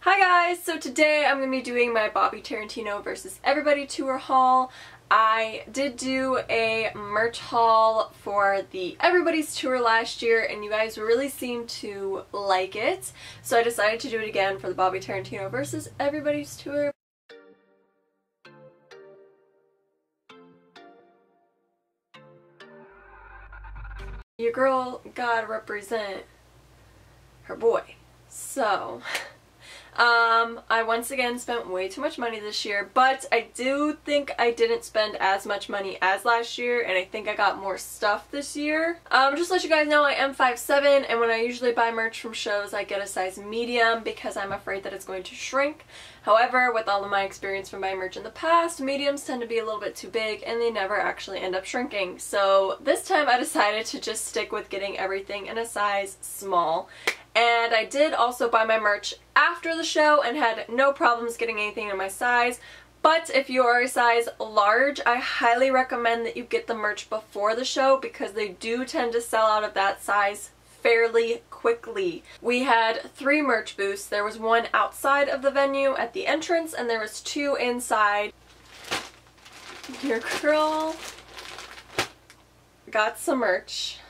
Hi guys! So today I'm going to be doing my Bobby Tarantino versus Everybody tour haul. I did do a merch haul for the Everybody's tour last year and you guys really seemed to like it. So I decided to do it again for the Bobby Tarantino versus Everybody's tour. Your girl gotta represent her boy. So I once again spent way too much money this year, but I do think I didn't spend as much money as last year, and I think I got more stuff this year. Just to let you guys know, I am 5'7", and when I usually buy merch from shows, I get a size medium because I'm afraid that it's going to shrink. However, with all of my experience from buying merch in the past, mediums tend to be a little bit too big, and they never actually end up shrinking. So this time I decided to just stick with getting everything in a size small. And I did also buy my merch after the show and had no problems getting anything in my size. But if you are a size large, I highly recommend that you get the merch before the show because they do tend to sell out of that size fairly quickly. We had 3 merch booths. There was one outside of the venue at the entrance and there was 2 inside. Your girl got some merch.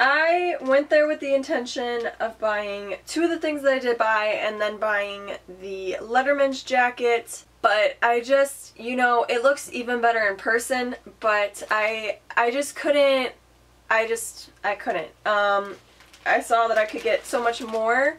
I went there with the intention of buying 2 of the things that I did buy and then buying the Letterman's jacket, but I just, you know, it looks even better in person, but I just couldn't, I couldn't. I saw that I could get so much more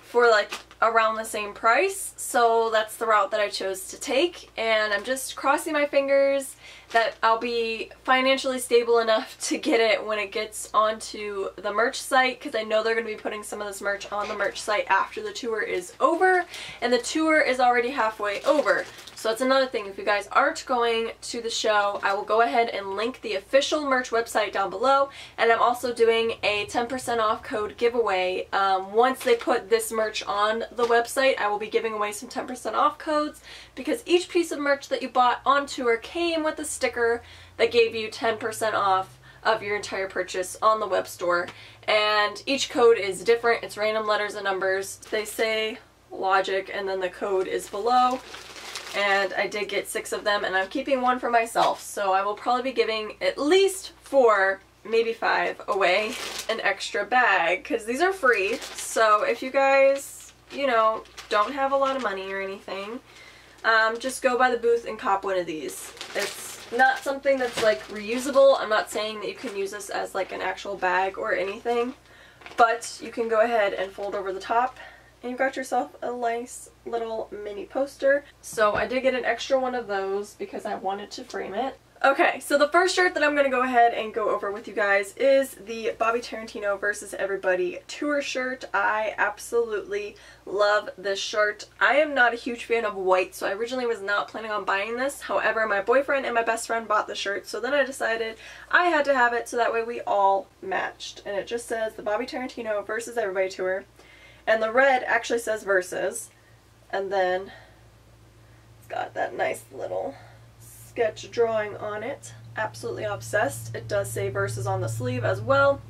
for like around the same price, so that's the route that I chose to take, and I'm just crossing my fingers that I'll be financially stable enough to get it when it gets onto the merch site, because I know they're going to be putting some of this merch on the merch site after the tour is over, and the tour is already halfway over. So that's another thing. If you guys aren't going to the show, I will go ahead and link the official merch website down below, and I'm also doing a 10% off code giveaway. Once they put this merch on the website, I will be giving away some 10% off codes because each piece of merch that you bought on tour came with a sticker that gave you 10% off of your entire purchase on the web store, and each code is different. It's random letters and numbers. They say logic and then the code is below. And I did get 6 of them, and I'm keeping 1 for myself, so I will probably be giving at least 4, maybe 5 away an extra bag, because these are free. So if you guys, you know, don't have a lot of money or anything, just go by the booth and cop one of these. It's not something that's like reusable. I'm not saying that you can use this as like an actual bag or anything, but you can go ahead and fold over the top. And you got yourself a nice little mini poster. So I did get an extra one of those because I wanted to frame it. Okay, so the first shirt that I'm going to go ahead and go over with you guys is the Bobby Tarantino versus Everybody tour shirt. I absolutely love this shirt. I am not a huge fan of white, so I originally was not planning on buying this. However, my boyfriend and my best friend bought the shirt, so then I decided I had to have it so that way we all matched. And it just says the Bobby Tarantino versus Everybody tour. And the red actually says versus, and then it's got that nice little sketch drawing on it. Absolutely obsessed. It does say versus on the sleeve as well.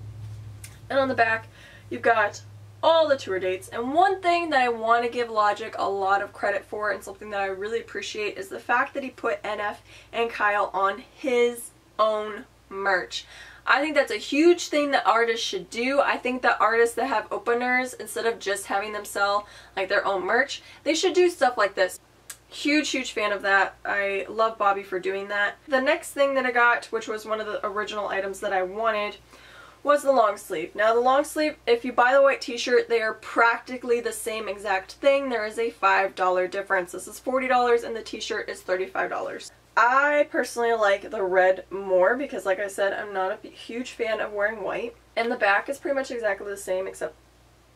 And on the back, you've got all the tour dates. And one thing that I want to give Logic a lot of credit for, and something that I really appreciate, is the fact that he put NF and Kyle on his own merch. I think that's a huge thing that artists should do. I think that artists that have openers, instead of just having them sell like their own merch, they should do stuff like this. Huge fan of that. I love Bobby for doing that. The next thing that I got, which was one of the original items that I wanted, was the long sleeve. Now the long sleeve, if you buy the white t-shirt, they are practically the same exact thing. There is a $5 difference. This is $40 and the t-shirt is $35. I personally like the red more because, like I said, I'm not a huge fan of wearing white. And the back is pretty much exactly the same, except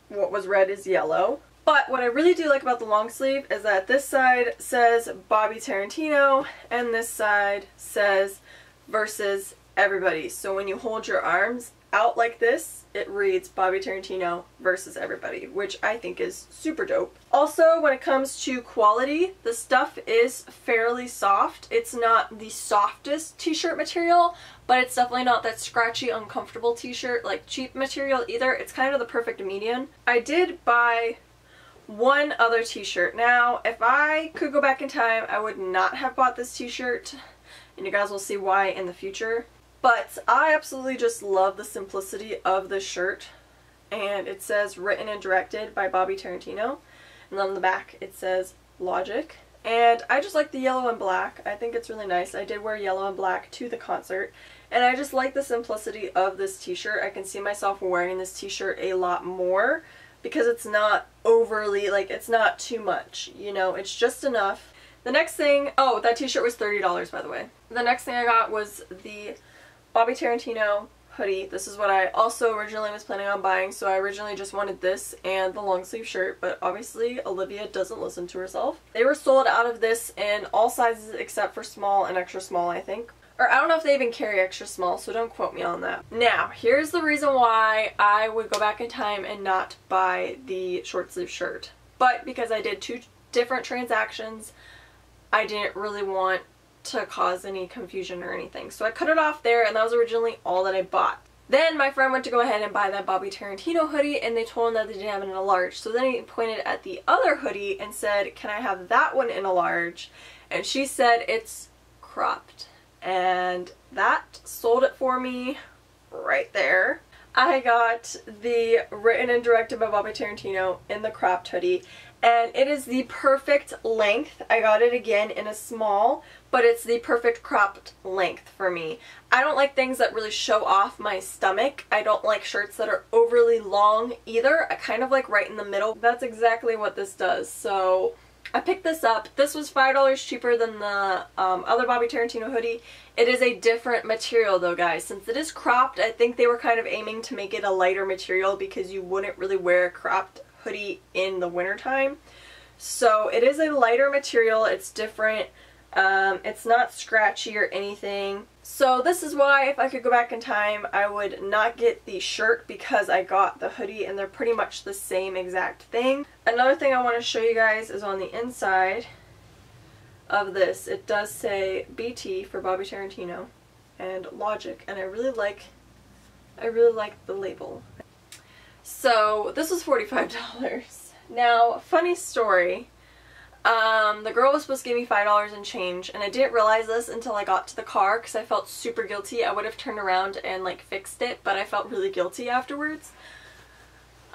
what was red is yellow. But what I really do like about the long sleeve is that this side says Bobby Tarantino and this side says versus Everybody. So when you hold your arms out like this, it reads Bobby Tarantino versus Everybody, which I think is super dope. Also, when it comes to quality, the stuff is fairly soft. It's not the softest t-shirt material, but it's definitely not that scratchy, uncomfortable t-shirt like cheap material either. It's kind of the perfect medium. I did buy one other t-shirt. Now, if I could go back in time, I would not have bought this t-shirt, and you guys will see why in the future. But I absolutely just love the simplicity of this shirt, and it says written and directed by Bobby Tarantino, and on the back it says Logic. And I just like the yellow and black. I think it's really nice. I did wear yellow and black to the concert, and I just like the simplicity of this t-shirt. I can see myself wearing this t-shirt a lot more because it's not overly, like, it's not too much, you know, it's just enough. The next thing, oh, that t-shirt was $30, by the way. The next thing I got was the Bobby Tarantino hoodie. This is what I also originally was planning on buying, so I originally just wanted this and the long sleeve shirt, but obviously Olivia doesn't listen to herself. They were sold out of this in all sizes except for small and extra small, I think. Or I don't know if they even carry extra small, so don't quote me on that. Now, here's the reason why I would go back in time and not buy the short sleeve shirt. But because I did 2 different transactions, I didn't really want to cause any confusion or anything. So I cut it off there, and that was originally all that I bought. Then my friend went to go ahead and buy that Bobby Tarantino hoodie, and they told him that they didn't have it in a large. So then he pointed at the other hoodie and said, "Can I have that one in a large?" And she said it's cropped. And that sold it for me right there. I got the written and directed by Bobby Tarantino in the cropped hoodie, and it is the perfect length. I got it again in a small, but it's the perfect cropped length for me. I don't like things that really show off my stomach. I don't like shirts that are overly long either. I kind of like right in the middle. That's exactly what this does. So I picked this up. This was $5 cheaper than the other Bobby Tarantino hoodie. It is a different material though, guys. Since it is cropped, I think they were kind of aiming to make it a lighter material because you wouldn't really wear a cropped hoodie in the wintertime. So it is a lighter material. It's different. It's not scratchy or anything. So this is why if I could go back in time, I would not get the shirt because I got the hoodie and they're pretty much the same exact thing. Another thing I want to show you guys is on the inside of this. It does say BT for Bobby Tarantino and Logic, and I really like the label. So this was $45. Now, funny story. The girl was supposed to give me $5 and change, and I didn't realize this until I got to the car because I felt super guilty. I would have turned around and like fixed it, but I felt really guilty afterwards.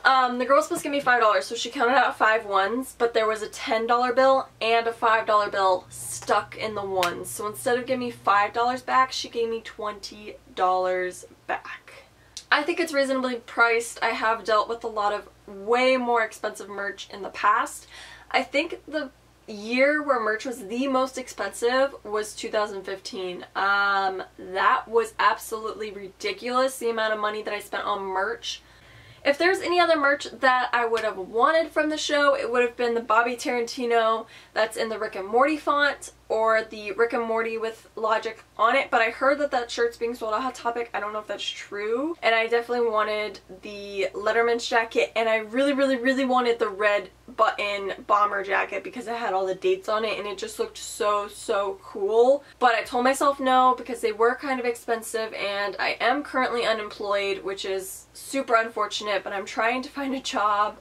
The girl was supposed to give me $5, so she counted out 5 ones, but there was a $10 bill and a $5 bill stuck in the ones. So instead of giving me $5 back, she gave me $20 back. I think it's reasonably priced. I have dealt with a lot of way more expensive merch in the past. I think the year where merch was the most expensive was 2015. That was absolutely ridiculous, the amount of money that I spent on merch. If there's any other merch that I would have wanted from the show, it would have been the Bobby Tarantino that's in the Rick and Morty font, or the Rick and Morty with Logic on it, but I heard that that shirt's being sold at Hot Topic. I don't know if that's true. And I definitely wanted the Letterman's jacket, and I really wanted the red button bomber jacket because it had all the dates on it and it just looked so cool. But I told myself no because they were kind of expensive, and I am currently unemployed, which is super unfortunate, but I'm trying to find a job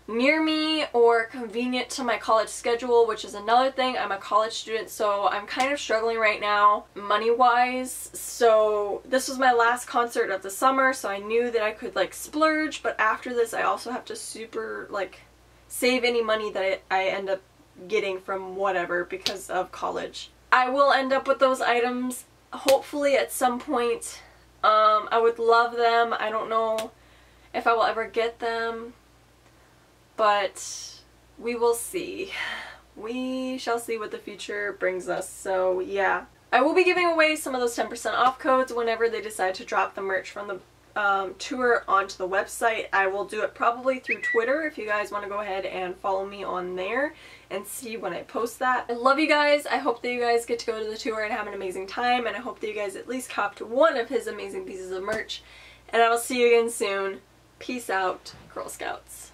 near me or convenient to my college schedule, which is another thing. I'm a college student, so I'm kind of struggling right now money-wise. So this was my last concert of the summer, so I knew that I could like splurge, but after this I also have to super like save any money that I end up getting from whatever because of college. I will end up with those items hopefully at some point. I would love them. I don't know if I will ever get them, but we will see. We shall see what the future brings us. So yeah, I will be giving away some of those 10% off codes whenever they decide to drop the merch from the tour onto the website. I will do it probably through Twitter if you guys want to go ahead and follow me on there and see when I post that. I love you guys. I hope that you guys get to go to the tour and have an amazing time, and I hope that you guys at least copped one of his amazing pieces of merch, and I will see you again soon. Peace out, Girl Scouts.